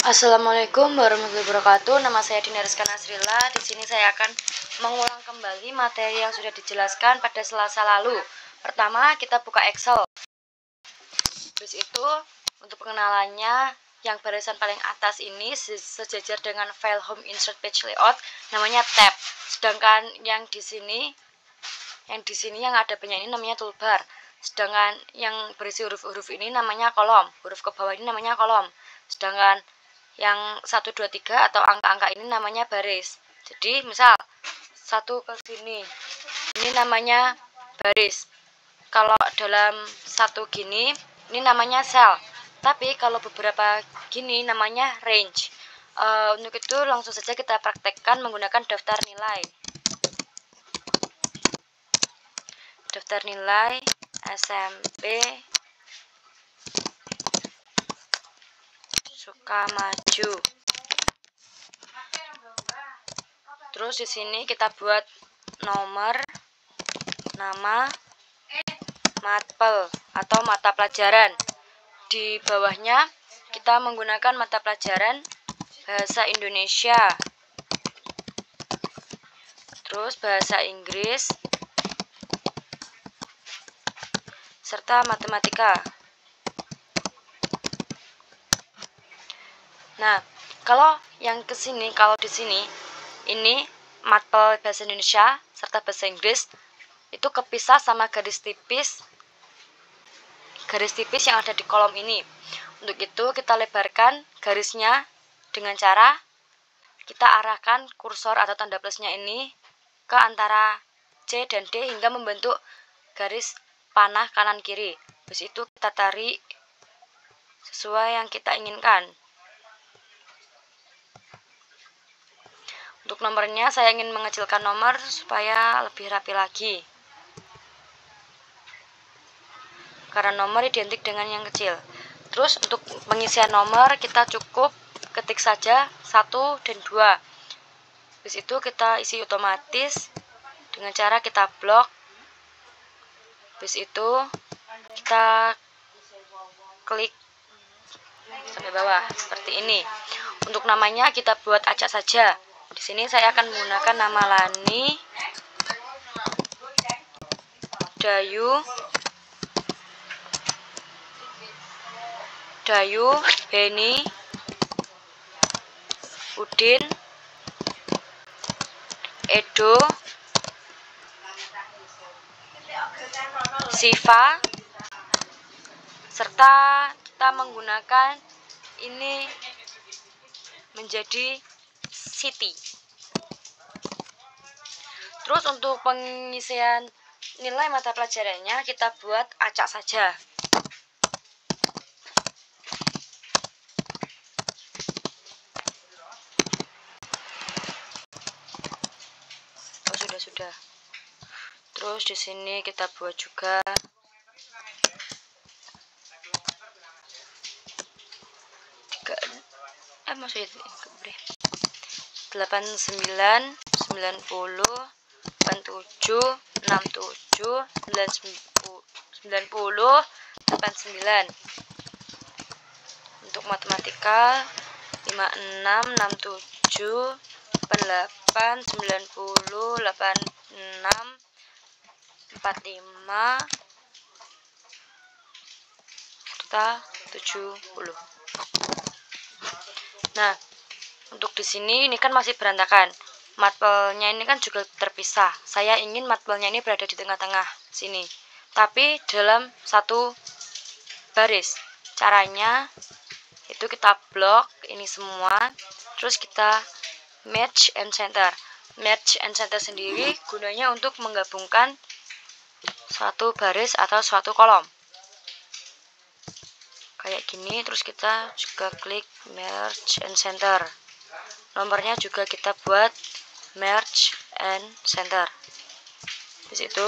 Assalamualaikum warahmatullahi wabarakatuh. Nama saya Dina Rizka Nasrilla. Di sini saya akan mengulang kembali materi yang sudah dijelaskan pada Selasa lalu. Pertama, kita buka Excel. Terus itu untuk pengenalannya, yang barisan paling atas ini sejajar dengan file home insert page layout namanya tab. Sedangkan yang di sini yang ada banyak ini namanya toolbar. Sedangkan yang berisi huruf-huruf ini namanya kolom. Huruf ke bawah ini namanya kolom. Sedangkan yang 1, 2, 3 atau angka-angka ini namanya baris. Jadi misal 1 ke sini, ini namanya baris. Kalau dalam satu gini, ini namanya sel. Tapi kalau beberapa gini namanya range. Untuk itu langsung saja kita praktekkan menggunakan daftar nilai. Daftar nilai SMP Sukamaju. Terus di sini kita buat nomor, nama, matpel atau mata pelajaran. Di bawahnya kita menggunakan mata pelajaran bahasa Indonesia, terus bahasa Inggris, serta matematika. Nah, kalau di sini ini matpel bahasa Indonesia serta bahasa Inggris itu kepisah sama garis tipis yang ada di kolom ini. Untuk itu kita lebarkan garisnya dengan cara kita arahkan kursor atau tanda plusnya ini ke antara C dan D hingga membentuk garis panah kanan kiri. Habis itu kita tarik sesuai yang kita inginkan. Untuk nomornya saya ingin mengecilkan nomor supaya lebih rapi lagi. Karena nomor identik dengan yang kecil. Terus untuk pengisian nomor kita cukup ketik saja 1 dan 2. Habis itu kita isi otomatis dengan cara kita blok. Habis itu kita klik sampai bawah seperti ini. Untuk namanya kita buat acak saja. Di sini saya akan menggunakan nama Lani Dayu, Beni, Udin, Edo, Siva, serta kita menggunakan ini menjadi Siti. Terus untuk pengisian nilai mata pelajarannya kita buat acak saja. Sudah. Terus di sini kita buat juga 89, 90, 87, 67, 90, 89. Untuk matematika 56, 67, 88, 90, 86, 45, serta 70. Nah, untuk di sini ini kan masih berantakan. Matpelnya ini kan juga terpisah. Saya ingin matpelnya ini berada di tengah-tengah sini. Tapi dalam satu baris. Caranya itu kita blok ini semua. Terus kita merge and center. Merge and center sendiri gunanya untuk menggabungkan suatu baris atau suatu kolom. Kayak gini, terus kita juga klik merge and center. Nomornya juga kita buat merge and center. Di situ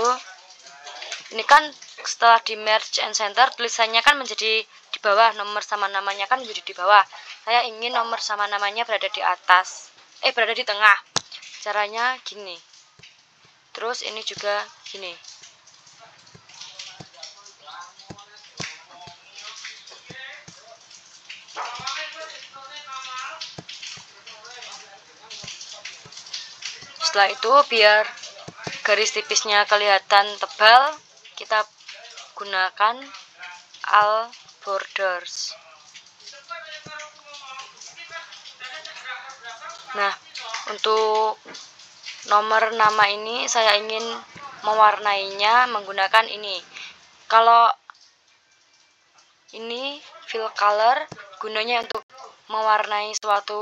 ini kan setelah di merge and center tulisannya kan menjadi di bawah, nomor sama namanya kan menjadi di bawah. Saya ingin nomor sama namanya berada di atas, berada di tengah. Caranya gini. Terus ini juga gini. Setelah itu biar garis tipisnya kelihatan tebal, kita gunakan all borders. Nah, untuk nomor nama ini saya ingin mewarnainya menggunakan ini. Kalau ini fill color gunanya untuk mewarnai suatu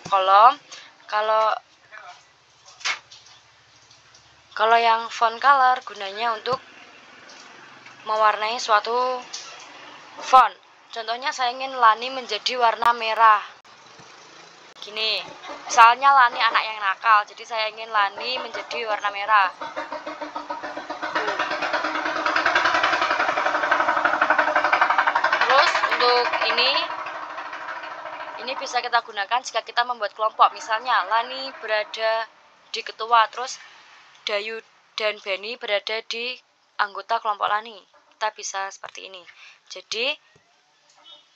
kolom. Kalau yang font color gunanya untuk mewarnai suatu font. Contohnya saya ingin Lani menjadi warna merah. Gini, misalnya Lani anak yang nakal, jadi saya ingin Lani menjadi warna merah. Terus untuk ini bisa kita gunakan jika kita membuat kelompok. Misalnya Lani berada di ketua, terus Dayu dan Benny berada di anggota kelompok Lani. Kita bisa seperti ini. Jadi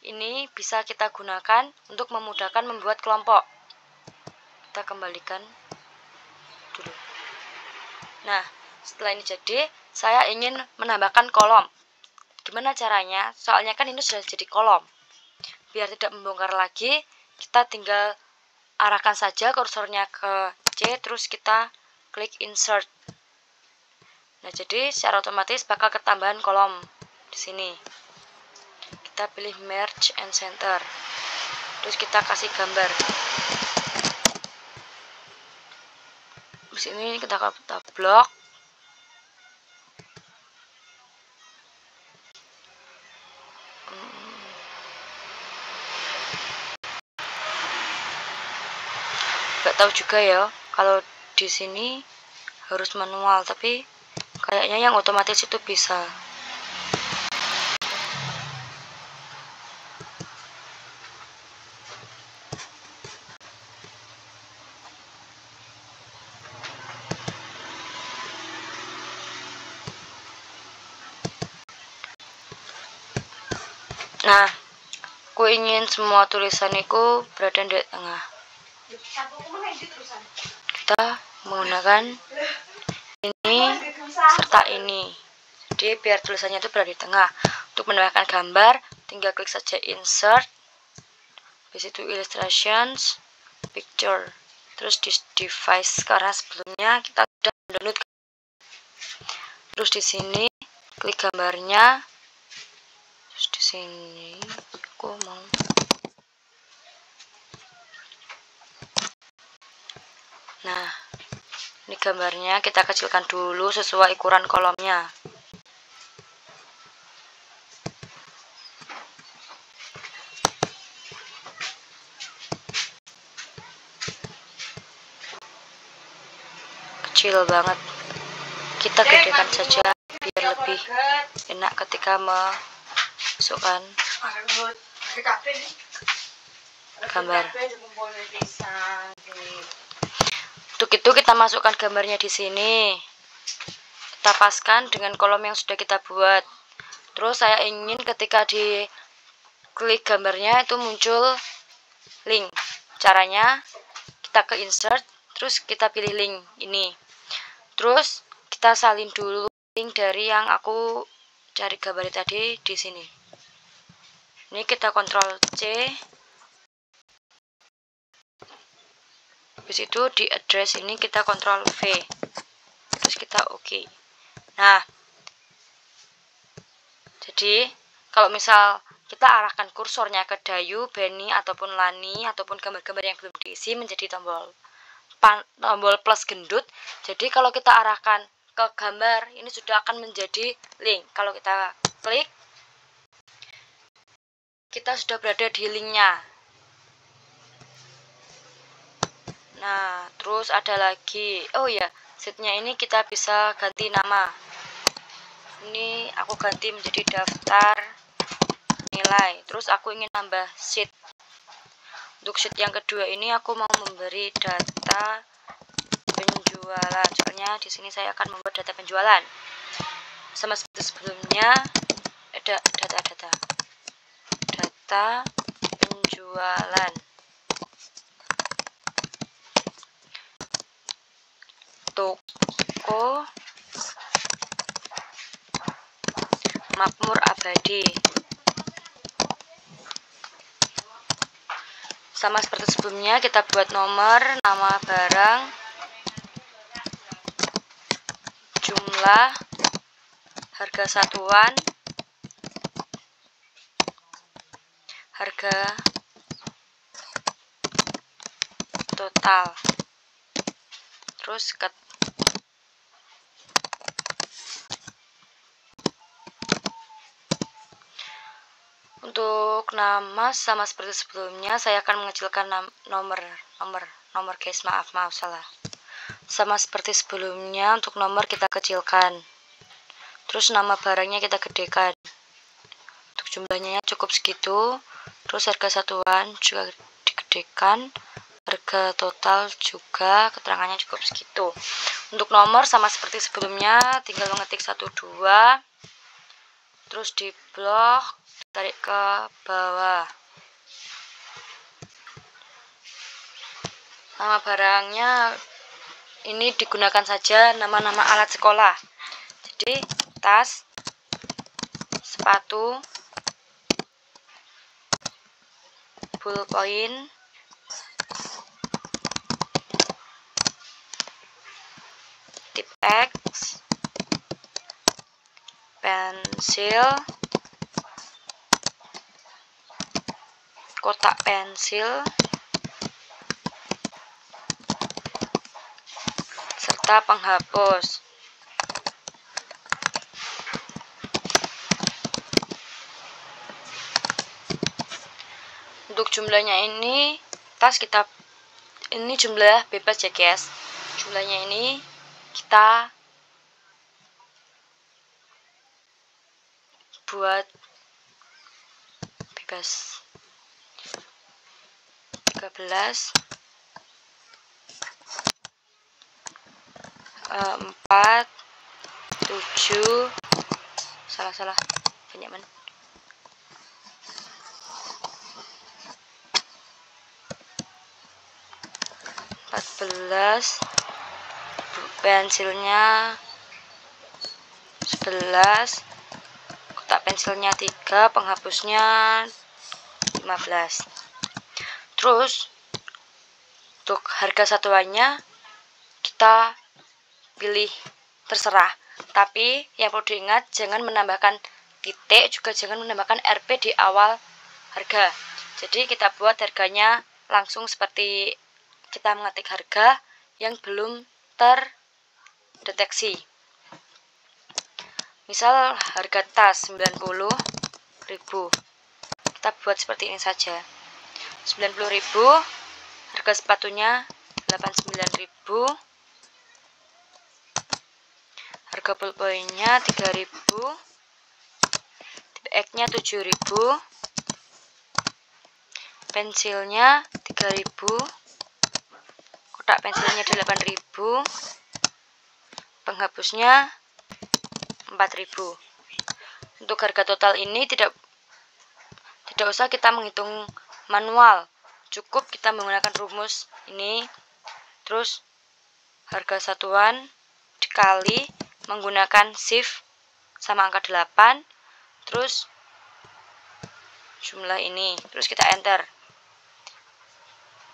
ini bisa kita gunakan untuk memudahkan membuat kelompok. Kita kembalikan dulu. Nah, setelah ini jadi, saya ingin menambahkan kolom. Gimana caranya? Soalnya kan ini sudah jadi kolom. Biar tidak membongkar lagi, kita tinggal arahkan saja kursornya ke C, terus kita klik insert. Nah, jadi secara otomatis bakal ketambahan kolom di sini. Kita pilih merge and center. Terus kita kasih gambar. Di sini kita blok. Gak tahu juga ya kalau di sini harus manual, tapi kayaknya yang otomatis itu bisa. Nah, aku ingin semua tulisan itu berada di tengah. Kita menggunakan ini serta ini. Jadi biar tulisannya itu berada di tengah. Untuk menambahkan gambar, tinggal klik saja insert. Habis itu illustrations, picture. Terus di device, karena sebelumnya kita sudah download. Terus di sini klik gambarnya. Terus di sini aku mau. Nah, ini gambarnya kita kecilkan dulu sesuai ukuran kolomnya. Kecil banget. Kita gedekan saja biar lebih enak ketika memasukkan gambar. Untuk itu kita masukkan gambarnya di sini. Kita paskan dengan kolom yang sudah kita buat. Terus saya ingin ketika di klik gambarnya itu muncul link. Caranya kita ke insert, terus kita pilih link ini. Terus kita salin dulu link dari yang aku cari gambar tadi di sini. Ini kita Ctrl C. Habis itu di address ini kita Ctrl V. Terus kita OK. Nah, jadi kalau misal kita arahkan kursornya ke Dayu, Benny, ataupun Lani, ataupun gambar-gambar yang belum diisi menjadi tombol plus gendut. Jadi kalau kita arahkan ke gambar, ini sudah akan menjadi link. Kalau kita klik, kita sudah berada di linknya. Nah, terus ada lagi, oh ya, sheetnya ini kita bisa ganti nama. Ini aku ganti menjadi daftar nilai. Terus aku ingin nambah sheet. Untuk sheet yang kedua ini aku mau memberi data penjualan. Soalnya di sini saya akan membuat data penjualan. Sama seperti sebelumnya, ada data penjualan. toko makmur abadi. Sama seperti sebelumnya, kita buat nomor, nama barang, jumlah, harga satuan, harga total, terus untuk nama sama seperti sebelumnya, saya akan mengecilkan nomor guys, maaf salah. Sama seperti sebelumnya, untuk nomor kita kecilkan, terus nama barangnya kita gedekan. Untuk jumlahnya cukup segitu, terus harga satuan juga digedekan, harga total juga keterangannya cukup segitu. Untuk nomor sama seperti sebelumnya, tinggal mengetik 12, terus di blok, tarik ke bawah. Nama barangnya ini digunakan saja nama-nama alat sekolah. Jadi tas, sepatu, ballpoint, tip X, pensil, kotak pensil, serta penghapus. Untuk jumlahnya ini, ini jumlah bebas ya guys. Jumlahnya ini kita buat bebas. 13, 4, 7, salah banyak man. 14, pensilnya 11, kotak pensilnya 3, penghapusnya 15. Terus untuk harga satuannya kita pilih terserah, tapi yang perlu diingat, jangan menambahkan titik, juga jangan menambahkan RP di awal harga. Jadi kita buat harganya langsung seperti kita mengetik harga yang belum terdeteksi. Misal harga tas 90.000, kita buat seperti ini saja. 90.000, harga sepatunya 89.000, harga pulpoinnya 3.000, tip X-nya 7.000, pensilnya 3.000, kotak pensilnya 8.000, penghapusnya 4.000. Untuk harga total ini tidak usah kita menghitung manual, cukup kita menggunakan rumus ini. Terus harga satuan dikali menggunakan shift sama angka 8, terus jumlah ini, terus kita enter.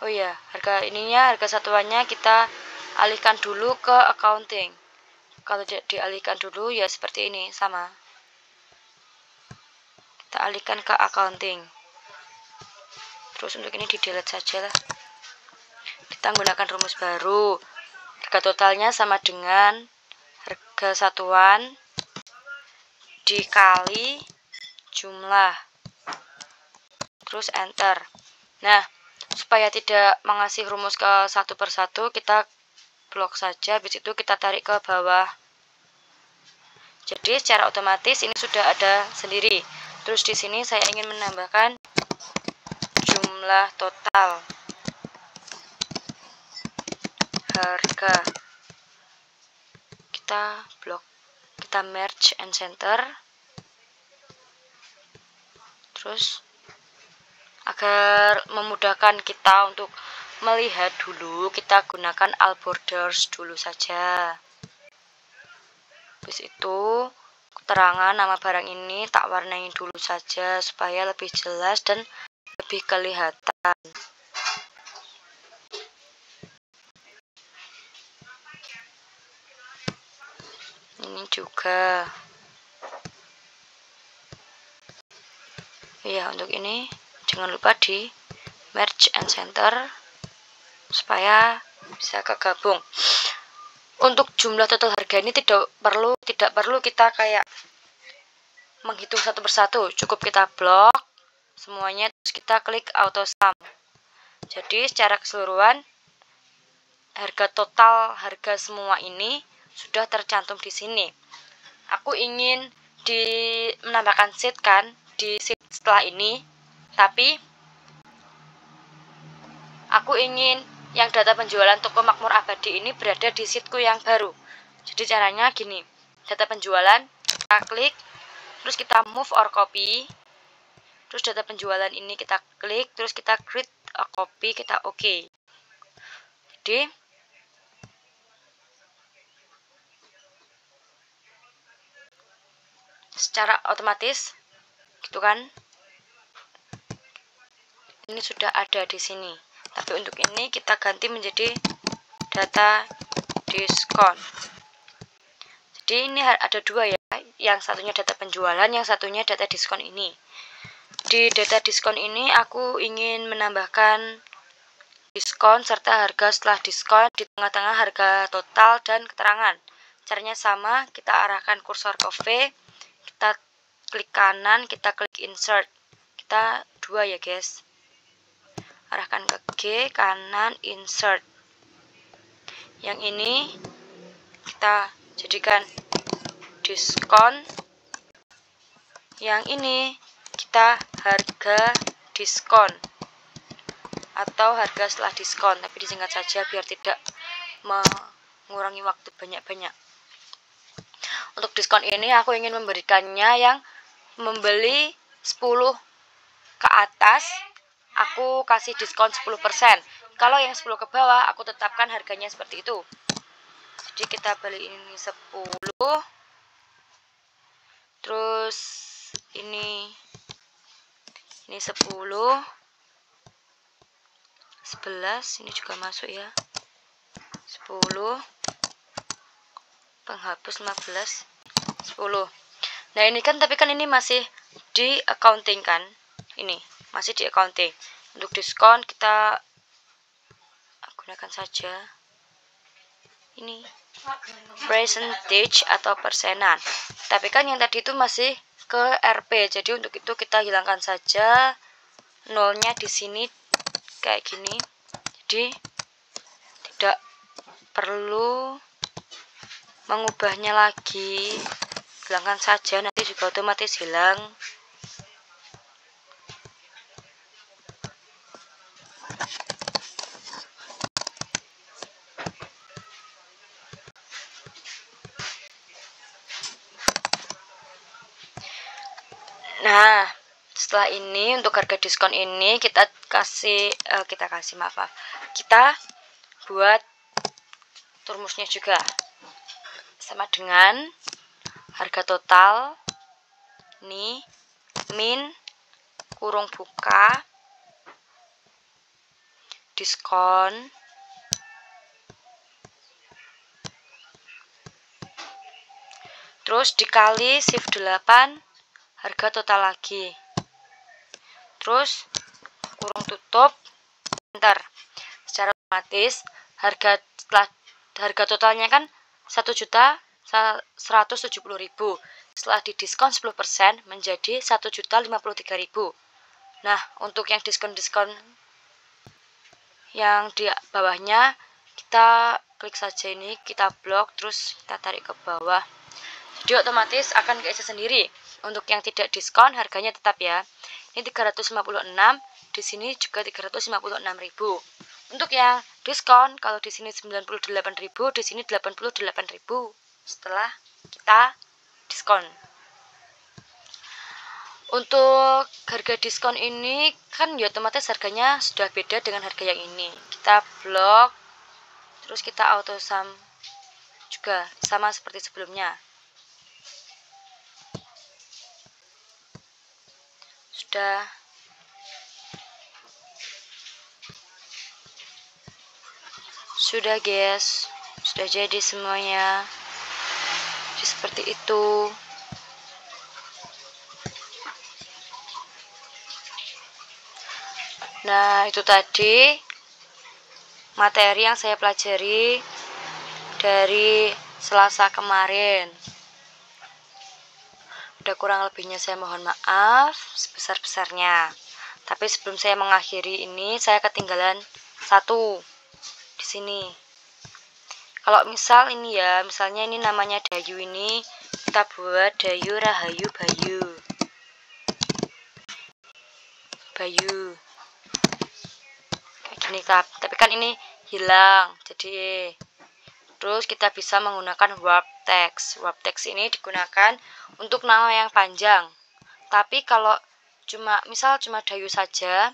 Oh ya, harga satuannya kita alihkan dulu ke accounting. Kalau dialihkan dulu ya seperti ini, sama. Kita alihkan ke accounting. Terus untuk ini di delete saja lah. Kita menggunakan rumus baru. Harga totalnya sama dengan harga satuan dikali jumlah. Terus enter. Nah, supaya tidak mengasih rumus ke satu persatu, kita blok saja, habis itu kita tarik ke bawah. Jadi secara otomatis ini sudah ada sendiri. Terus di sini saya ingin menambahkan jumlah total harga. Kita blok, kita merge and center. Terus agar memudahkan kita untuk melihat dulu, kita gunakan all borders dulu saja. Habis itu keterangan nama barang ini tak warnai dulu saja supaya lebih jelas dan lebih kelihatan. Ini juga. Ya, untuk ini jangan lupa di merge and center supaya bisa kegabung. Untuk jumlah total harga ini tidak perlu kita kayak menghitung satu persatu, cukup kita blok semuanya terus kita klik auto sum. Jadi secara keseluruhan harga total harga semua ini sudah tercantum di sini. Aku ingin menambahkan sheet kan di sheet setelah ini, tapi aku ingin yang data penjualan toko Makmur Abadi ini berada di sheetku yang baru. Jadi caranya gini, data penjualan kita klik, terus kita move or copy, terus data penjualan ini kita klik, terus kita create a copy, kita oke. Jadi secara otomatis gitu kan, ini sudah ada di sini. Tapi untuk ini kita ganti menjadi data diskon. Jadi ini ada dua ya, yang satunya data penjualan, yang satunya data diskon ini. Di data diskon ini aku ingin menambahkan diskon serta harga setelah diskon di tengah-tengah harga total dan keterangan. Caranya sama, kita arahkan kursor ke V, kita klik kanan, kita klik insert. Kita dua ya guys. Arahkan ke G, kanan, insert. Yang ini kita jadikan diskon. Yang ini kita harga diskon atau harga setelah diskon, tapi disingkat saja biar tidak mengurangi waktu banyak-banyak. Untuk diskon ini aku ingin memberikannya yang membeli 10 ke atas, aku kasih diskon 10%. Kalau yang 10 ke bawah, aku tetapkan harganya seperti itu. Jadi kita beli ini 10, terus ini 10, 11, ini juga masuk ya, 10, penghapus 15, 10. Nah ini kan, tapi kan ini masih di accounting kan, ini masih di accounting. Untuk diskon kita gunakan saja ini percentage atau persenan, tapi kan yang tadi itu masih ke RP, jadi untuk itu kita hilangkan saja nolnya di sini kayak gini. Jadi tidak perlu mengubahnya lagi, hilangkan saja, nanti juga otomatis hilang. Nah, setelah ini untuk harga diskon ini kita buat turmusnya juga sama dengan harga total ini min kurung buka diskon terus dikali shift 8 harga total lagi, terus kurung tutup enter. Secara otomatis harga totalnya kan 1.170.000, setelah didiskon 10% menjadi 1.053.000. Nah, untuk yang diskon yang di bawahnya kita klik saja ini, kita blok, terus kita tarik ke bawah. Jadi otomatis akan keisi sendiri. Untuk yang tidak diskon harganya tetap ya. Ini 356, di sini juga 356.000. Untuk yang diskon, kalau di sini 98.000, di sini 88.000 setelah kita diskon. Untuk harga diskon ini kan ya otomatis harganya sudah beda dengan harga yang ini. kita blok, terus kita auto sum juga sama seperti sebelumnya. Sudah guys, sudah jadi semuanya. Jadi seperti itu. Nah, itu tadi materi yang saya pelajari dari Selasa kemarin. Udah kurang lebihnya saya mohon maaf sebesar-besarnya. Tapi sebelum saya mengakhiri ini, saya ketinggalan satu di sini. Kalau misal ini ya, misalnya ini namanya Dayu ini, kita buat Dayu Rahayu Bayu. Bayu. Kayak gini, tapi kan ini hilang. Jadi terus kita bisa menggunakan warp text. Warp text ini digunakan untuk nama yang panjang. Tapi kalau misal cuma Dayu saja,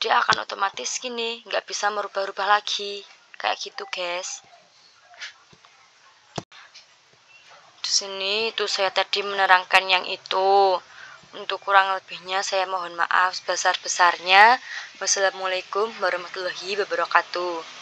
dia akan otomatis gini, nggak bisa merubah-rubah lagi. Kayak gitu guys. Di sini itu saya tadi menerangkan yang itu. Untuk kurang lebihnya saya mohon maaf sebesar-besarnya. Wassalamualaikum warahmatullahi wabarakatuh.